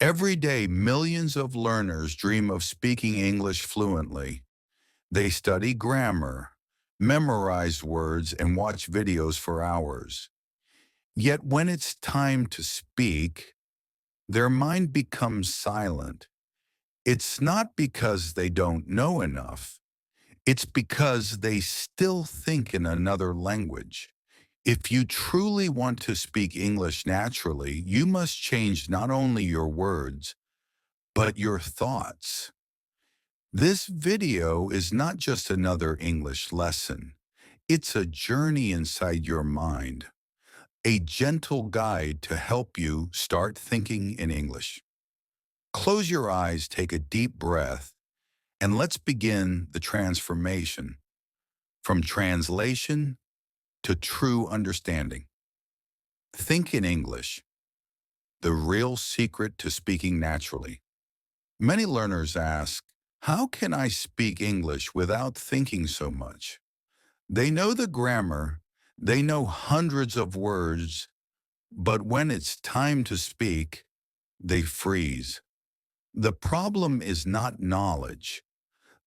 Every day, millions of learners dream of speaking English fluently. They study grammar, memorize words, and watch videos for hours. Yet when it's time to speak, their mind becomes silent. It's not because they don't know enough. It's because they still think in another language. If you truly want to speak English naturally, you must change not only your words, but your thoughts. This video is not just another English lesson. It's a journey inside your mind, a gentle guide to help you start thinking in English. Close your eyes, take a deep breath, and let's begin the transformation from translation to true understanding. Think in English, the real secret to speaking naturally. Many learners ask, how can I speak English without thinking so much? They know the grammar, they know hundreds of words, but when it's time to speak, they freeze. The problem is not knowledge.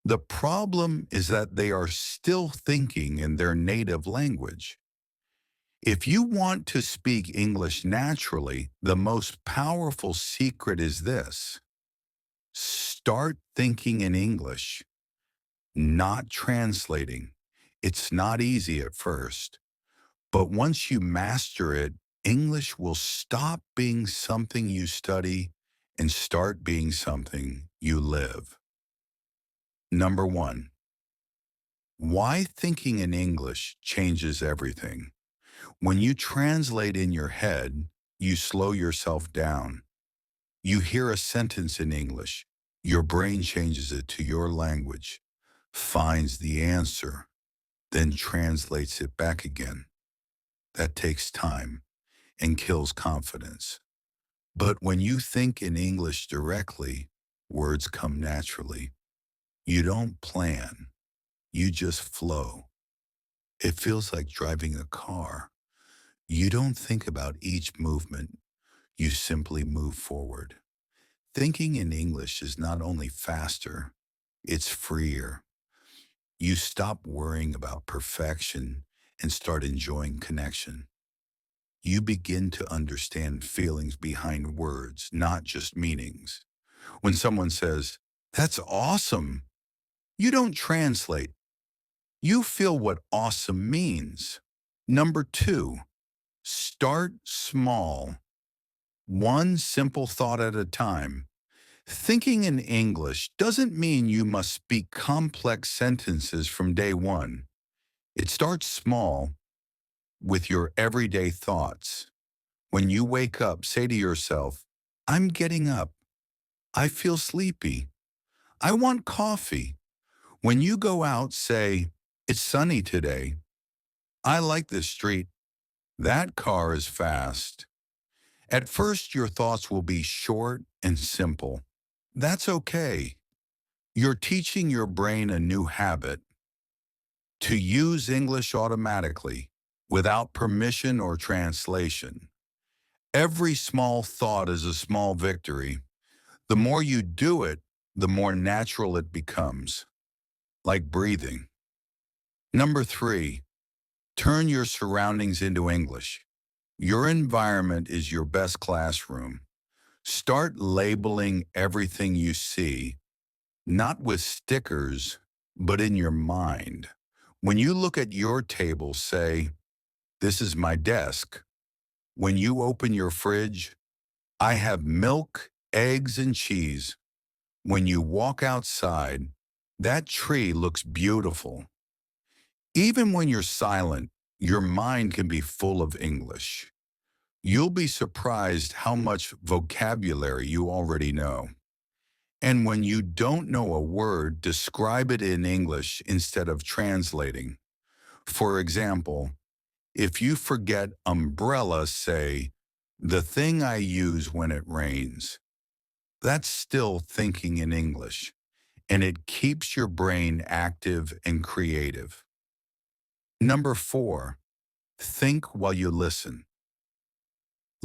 The problem is that they are still thinking in their native language. If you want to speak English naturally, the most powerful secret is this. Start thinking in English, not translating. It's not easy at first, but once you master it, English will stop being something you study and start being something you live. Number one, why thinking in English changes everything. When you translate in your head, you slow yourself down. You hear a sentence in English, your brain changes it to your language, finds the answer, then translates it back again. That takes time and kills confidence. But when you think in English directly, words come naturally. You don't plan, you just flow. It feels like driving a car. You don't think about each movement, you simply move forward. Thinking in English is not only faster, it's freer. You stop worrying about perfection and start enjoying connection. You begin to understand feelings behind words, not just meanings. When someone says, "That's awesome," you don't translate. You feel what awesome means. Number two, start small, one simple thought at a time. Thinking in English doesn't mean you must speak complex sentences from day one. It starts small with your everyday thoughts. When you wake up, say to yourself, I'm getting up. I feel sleepy. I want coffee. When you go out, say, it's sunny today. I like this street. That car is fast. At first, your thoughts will be short and simple. That's okay. You're teaching your brain a new habit to use English automatically without permission or translation. Every small thought is a small victory. The more you do it, the more natural it becomes, like breathing. Number three, turn your surroundings into English. Your environment is your best classroom. Start labeling everything you see, not with stickers, but in your mind. When you look at your table, say, this is my desk. When you open your fridge, I have milk, eggs, and cheese. When you walk outside, that tree looks beautiful. Even when you're silent, your mind can be full of English. You'll be surprised how much vocabulary you already know. And when you don't know a word, describe it in English instead of translating. For example, if you forget umbrella, say, the thing I use when it rains. That's still thinking in English, and it keeps your brain active and creative. Number four, think while you listen.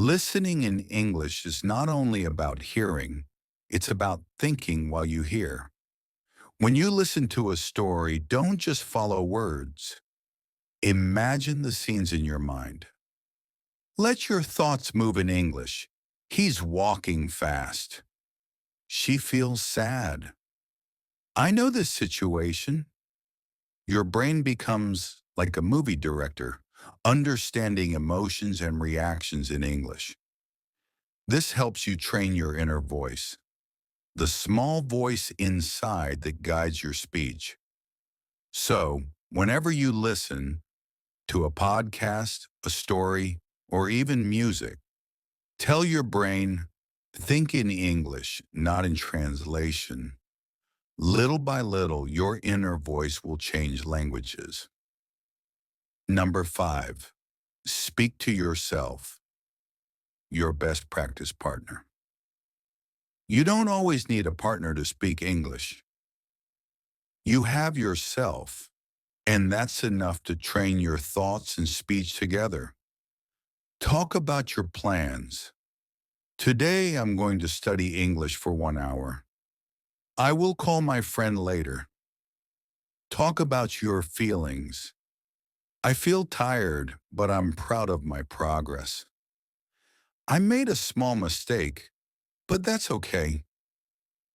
Listening in English is not only about hearing, it's about thinking while you hear. When you listen to a story, don't just follow words. Imagine the scenes in your mind. Let your thoughts move in English. He's walking fast. She feels sad. I know this situation. Your brain becomes like a movie director, understanding emotions and reactions in English. This helps you train your inner voice, the small voice inside that guides your speech. So, whenever you listen to a podcast, a story, or even music, tell your brain, think in English, not in translation. Little by little, your inner voice will change languages. Number 5, speak to yourself, your best practice partner. You don't always need a partner to speak English. You have yourself, and that's enough to train your thoughts and speech together. Talk about your plans. Today, I'm going to study English for 1 hour. I will call my friend later. Talk about your feelings. I feel tired, but I'm proud of my progress. I made a small mistake, but that's okay.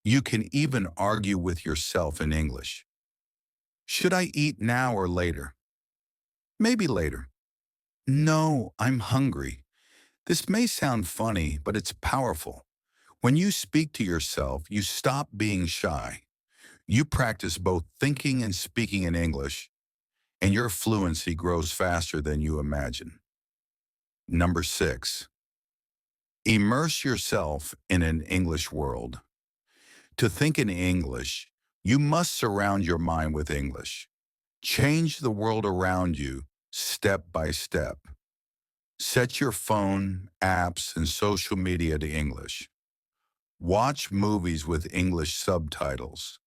You can even argue with yourself in English. Should I eat now or later? Maybe later. No, I'm hungry. This may sound funny, but it's powerful. When you speak to yourself, you stop being shy. You practice both thinking and speaking in English, and your fluency grows faster than you imagine. Number 6, immerse yourself in an English world. To think in English, you must surround your mind with English. Change the world around you step by step. Set your phone, apps, and social media to English. Watch movies with English subtitles.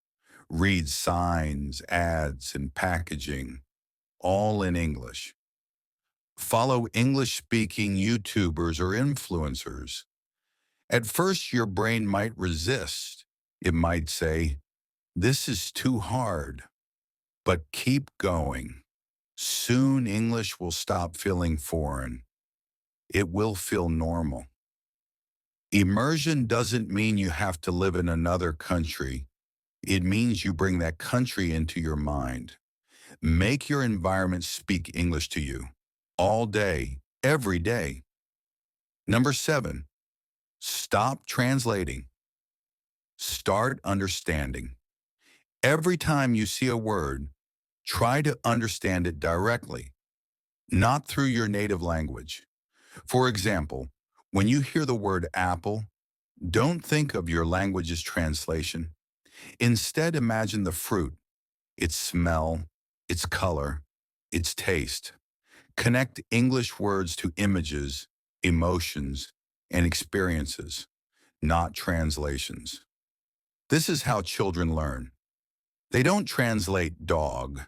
Read signs, ads, and packaging, all in English. Follow English-speaking YouTubers or influencers. At first, your brain might resist. It might say, "This is too hard." But keep going. Soon English will stop feeling foreign. It will feel normal. Immersion doesn't mean you have to live in another country. It means you bring that country into your mind. Make your environment speak English to you all day, every day. Number 7, stop translating. Start understanding. Every time you see a word, try to understand it directly, not through your native language. For example, when you hear the word apple, don't think of your language's translation. Instead, imagine the fruit, its smell, its color, its taste. Connect English words to images, emotions, and experiences, not translations. This is how children learn. They don't translate dog.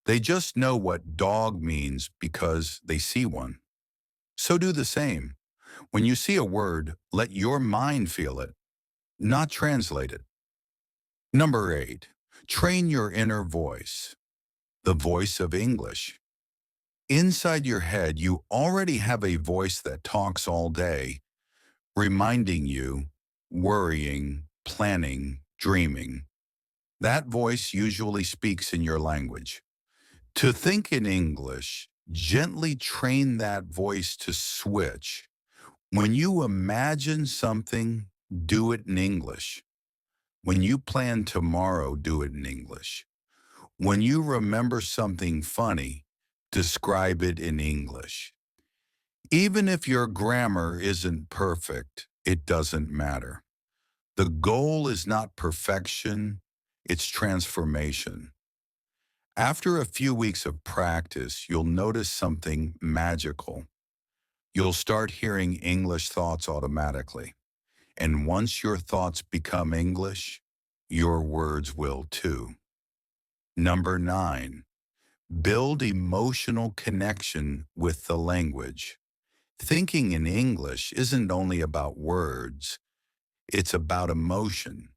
They just know what dog means because they see one. So do the same. When you see a word, let your mind feel it, not translate it. Number 8, train your inner voice, the voice of English. Inside your head, you already have a voice that talks all day, reminding you, worrying, planning, dreaming. That voice usually speaks in your language. To think in English, gently train that voice to switch. When you imagine something, do it in English. When you plan tomorrow, do it in English. When you remember something funny, describe it in English. Even if your grammar isn't perfect, it doesn't matter. The goal is not perfection, it's transformation. After a few weeks of practice, you'll notice something magical. You'll start hearing English thoughts automatically. And once your thoughts become English, your words will too. Number 9, build emotional connection with the language. Thinking in English isn't only about words, it's about emotion.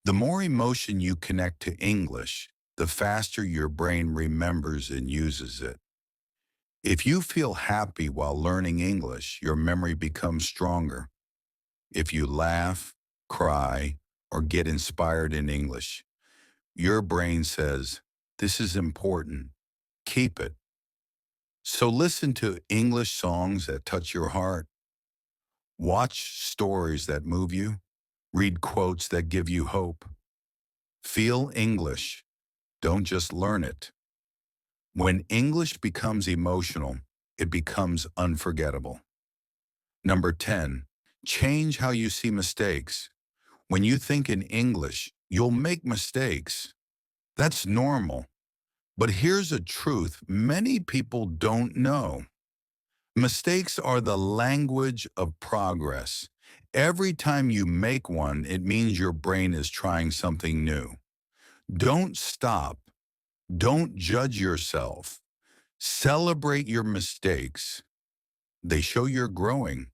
The more emotion you connect to English, the faster your brain remembers and uses it. If you feel happy while learning English, your memory becomes stronger. If you laugh, cry, or get inspired in English, your brain says, "This is important. Keep it." So listen to English songs that touch your heart. Watch stories that move you. Read quotes that give you hope. Feel English. Don't just learn it. When English becomes emotional, it becomes unforgettable. Number 10, change how you see mistakes. When you think in English, you'll make mistakes. That's normal. But here's a truth many people don't know. Mistakes are the language of progress. Every time you make one, it means your brain is trying something new. Don't stop. Don't judge yourself. Celebrate your mistakes. They show you're growing.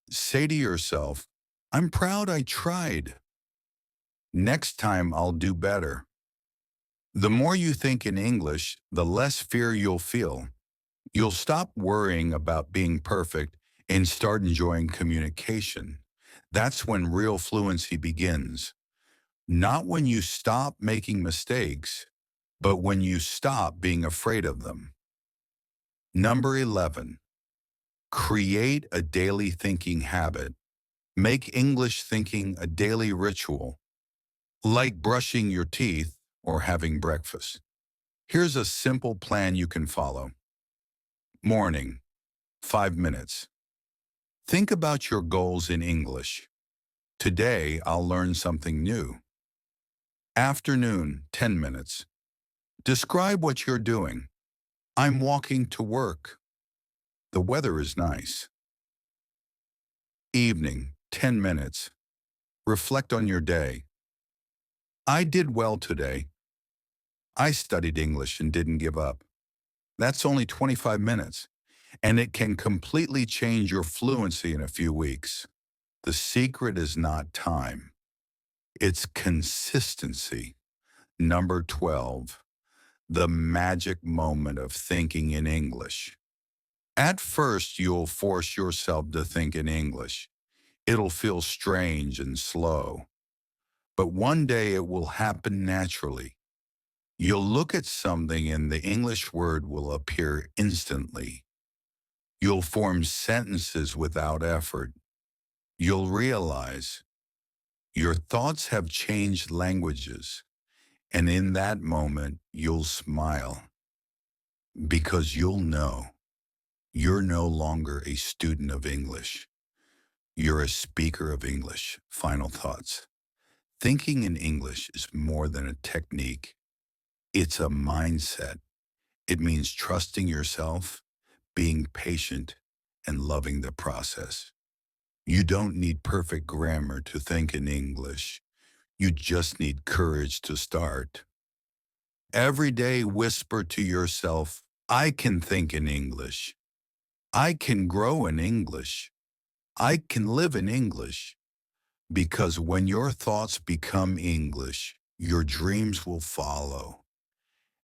Say to yourself, "I'm proud I tried. Next time I'll do better." The more you think in English, the less fear you'll feel. You'll stop worrying about being perfect and start enjoying communication. That's when real fluency begins. Not when you stop making mistakes, but when you stop being afraid of them. Number 11, create a daily thinking habit. Make English thinking a daily ritual, like brushing your teeth or having breakfast. Here's a simple plan you can follow. Morning, 5 minutes. Think about your goals in English. Today, I'll learn something new. Afternoon, 10 minutes. Describe what you're doing. I'm walking to work. The weather is nice. Evening, 10 minutes. Reflect on your day. I did well today. I studied English and didn't give up. That's only 25 minutes, and it can completely change your fluency in a few weeks. The secret is not time. It's consistency. Number 12, the magic moment of thinking in English. At first, you'll force yourself to think in English. It'll feel strange and slow. But one day it will happen naturally. You'll look at something and the English word will appear instantly. You'll form sentences without effort. You'll realize your thoughts have changed languages. And in that moment, you'll smile because you'll know you're no longer a student of English. You're a speaker of English. Final thoughts. Thinking in English is more than a technique. It's a mindset. It means trusting yourself, being patient, and loving the process. You don't need perfect grammar to think in English. You just need courage to start. Every day whisper to yourself, I can think in English. I can grow in English. I can live in English. Because when your thoughts become English, your dreams will follow.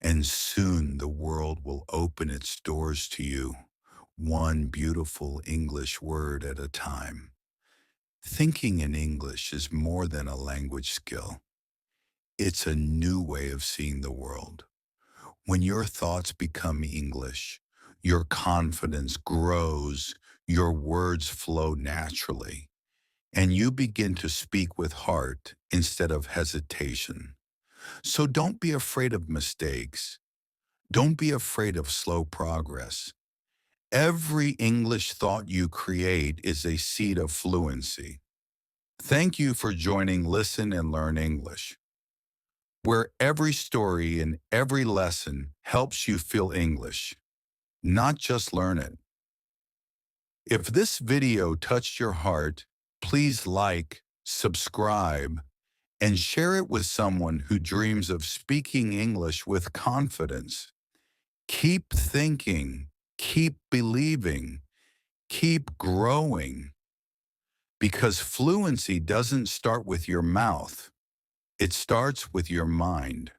And soon the world will open its doors to you, one beautiful English word at a time. Thinking in English is more than a language skill. It's a new way of seeing the world. When your thoughts become English, your confidence grows, your words flow naturally, and you begin to speak with heart instead of hesitation. So don't be afraid of mistakes. Don't be afraid of slow progress. Every English thought you create is a seed of fluency. Thank you for joining Listen and Learn English, where every story and every lesson helps you feel English, not just learn it. If this video touched your heart, please like, subscribe, and share it with someone who dreams of speaking English with confidence. Keep thinking, keep believing, Keep growing because fluency doesn't start with your mouth. It starts with your mind.